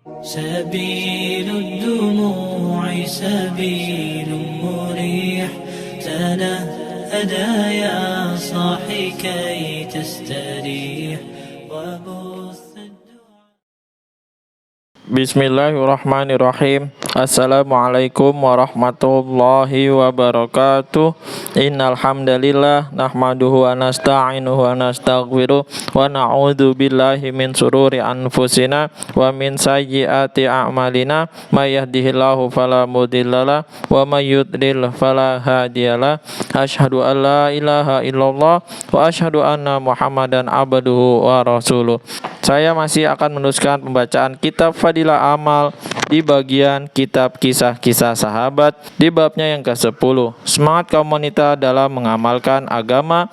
سبيل الدموع سبيل مريح تنهدى يا صاحي كي تستريح وبث Bismillahirrahmanirrahim. Assalamualaikum warahmatullahi wabarakatuh. Innal hamdalillah nahmaduhu wa nasta'inuhu wa nastaghfiruh wa na'udzu billahi min sururi anfusina wa min sayyiati a'malina. May yahdihillahu fala mudhillalah wa may yudlil fala hadiyalah. Asyhadu an la ilaha illallah wa asyhadu anna Muhammadan abduhu wa rasuluh. Saya masih akan meneruskan pembacaan kitab Fadilah Amal di bagian kitab kisah-kisah sahabat di babnya yang ke-10. Semangat kaum wanita dalam mengamalkan agama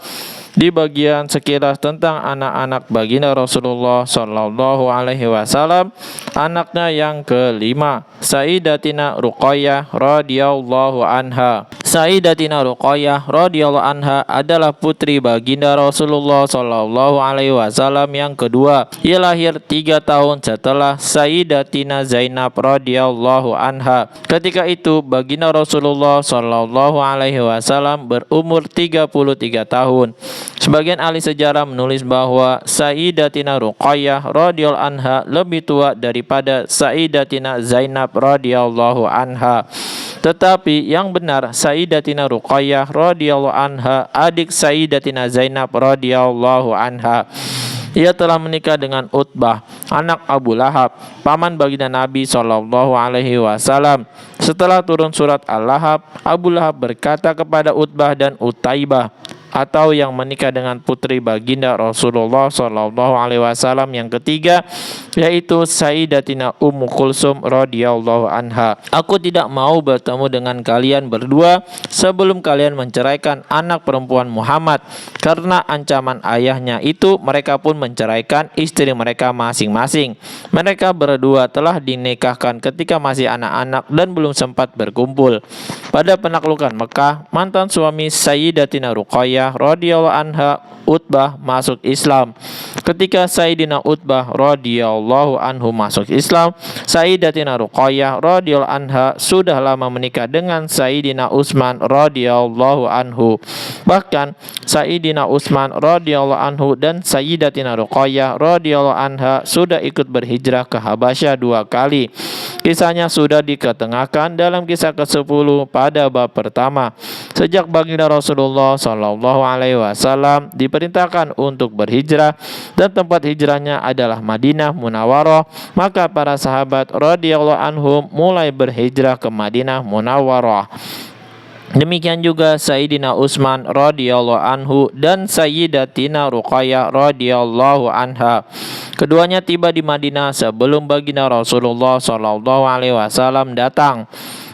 di bagian sekilas tentang anak-anak baginda Rasulullah Sallallahu Alaihi Wasallam. Anaknya yang kelima, Sayyidatina Ruqayyah radhiyallahu anha. Sayyidatina Ruqayyah radhiyallahu anha adalah putri baginda Rasulullah Sallallahu Alaihi Wasallam yang kedua. Ia lahir 3 tahun setelah Sayyidatina Zainab radhiyallahu anha. Ketika itu baginda Rasulullah Sallallahu Alaihi Wasallam berumur 33 tahun. Sebagian ahli sejarah menulis bahwa Sayyidatina Ruqayyah radhiyallahu anha lebih tua daripada Sayyidatina Zainab radhiyallahu anha. Tetapi yang benar Sayyidatina Ruqayyah radhiyallahu anha adik Sayyidatina Zainab radhiyallahu anha. Ia telah menikah dengan Utbah, anak Abu Lahab, paman baginda Nabi Shallallahu Alaihi Wasallam. Setelah turun surat Al-Lahab, Abu Lahab berkata kepada Utbah dan Utaibah, atau yang menikah dengan putri baginda Rasulullah Shallallahu Alaihi Wasallam yang ketiga, yaitu Sayyidatina Ummu Kulsum radhiyallahu anha. Aku tidak mau bertemu dengan kalian berdua sebelum kalian menceraikan anak perempuan Muhammad, karena ancaman ayahnya itu mereka pun menceraikan istri mereka masing-masing. Mereka berdua telah dinikahkan ketika masih anak-anak dan belum sempat berkumpul. Pada penaklukan Mekah, mantan suami Sayyidatina Ruqayyah radhiyallahu anha, Utbah, masuk Islam. Ketika Sayyidina Utbah radhiyallahu anhu masuk Islam, Sayyidatina Ruqayyah radhiyallahu anha sudah lama menikah dengan Sayyidina Utsman radhiyallahu anhu. Bahkan Sayyidina Utsman radhiyallahu anhu dan Sayyidatina Ruqayyah radhiyallahu anha sudah ikut berhijrah ke Habasyah 2 kali. Kisahnya sudah diketengahkan dalam kisah ke-10 pada bab pertama. Sejak baginda Rasulullah Sallallahu Alaihi Wasallam diperintahkan untuk berhijrah dan tempat hijrahnya adalah Madinah Munawwarah, maka para sahabat radhiyallahu anhum mulai berhijrah ke Madinah Munawwarah. Demikian juga Sayyidina Utsman radhiyallahu anhu dan Sayyidatina Ruqayyah radhiyallahu anha. Keduanya tiba di Madinah sebelum baginda Rasulullah sallallahu alaihi wasallam datang.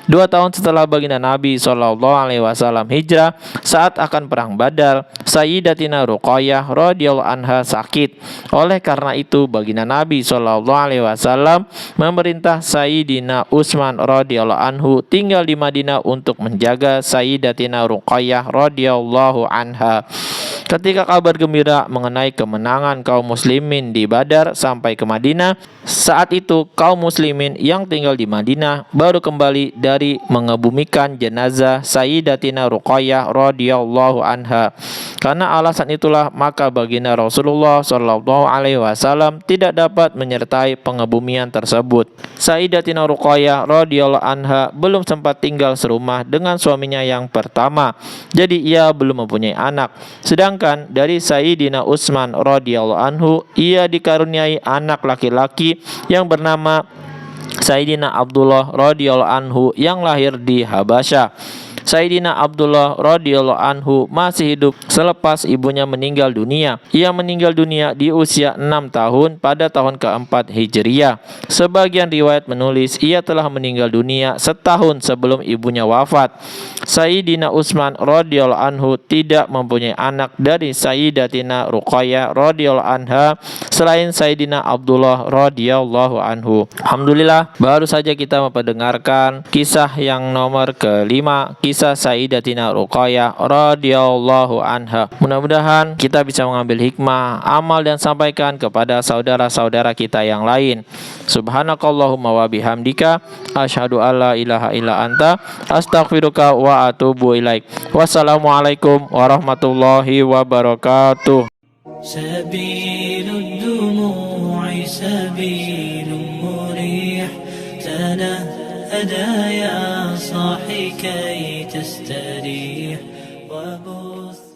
2 tahun setelah baginda Nabi Shallallahu Alaihi Wasallam hijrah, saat akan perang Badar, Sayyidatina Ruqayyah radhiyallahu anha sakit. Oleh karena itu, baginda Nabi Shallallahu Alaihi Wasallam memerintah Sayyidina Utsman radhiyallahu anhu tinggal di Madinah untuk menjaga Sayyidatina Ruqayyah radhiyallahu anha. Ketika kabar gembira mengenai kemenangan kaum muslimin di Badar sampai ke Madinah, saat itu kaum muslimin yang tinggal di Madinah baru kembali dari mengebumikan jenazah Sayyidatina Ruqayyah radhiyallahu anha. Karena alasan itulah maka baginda Rasulullah Shallallahu Alaihi Wasallam tidak dapat menyertai pengebumian tersebut. Sayyidatina Ruqayyah radhiyallahu anha belum sempat tinggal serumah dengan suaminya yang pertama, jadi ia belum mempunyai anak. Sedangkan dari Sayyidina Utsman radhiyallahu anhu, ia dikaruniai anak laki-laki yang bernama Sayyidina Abdullah radhiyallahu anhu yang lahir di Habasyah. Sayyidina Abdullah radhiyallahu anhu masih hidup selepas ibunya meninggal dunia. Ia meninggal dunia di usia 6 tahun pada tahun ke-4 Hijriyah. Sebagian riwayat menulis ia telah meninggal dunia setahun sebelum ibunya wafat. Sayyidina Utsman radhiyallahu anhu tidak mempunyai anak dari Sayyidatina Ruqayyah radhiyallahu anha selain Sayyidina Abdullah radhiyallahu anhu. Alhamdulillah, baru saja kita mendengarkan kisah yang nomor kelima, kisah kisah Sayyidatina Ruqayyah radhiyallahu anha. Mudah-mudahan kita bisa mengambil hikmah, amal dan sampaikan kepada saudara-saudara kita yang lain. Subhanakallahumma wa bihamdika asyhadu alla ilaha illa anta astaghfiruka wa atubu ilaik. Wassalamualaikum warahmatullahi wabarakatuh. سبيل الدموع سبيل مريح تنهدى يا صاحي كي تستريح وبث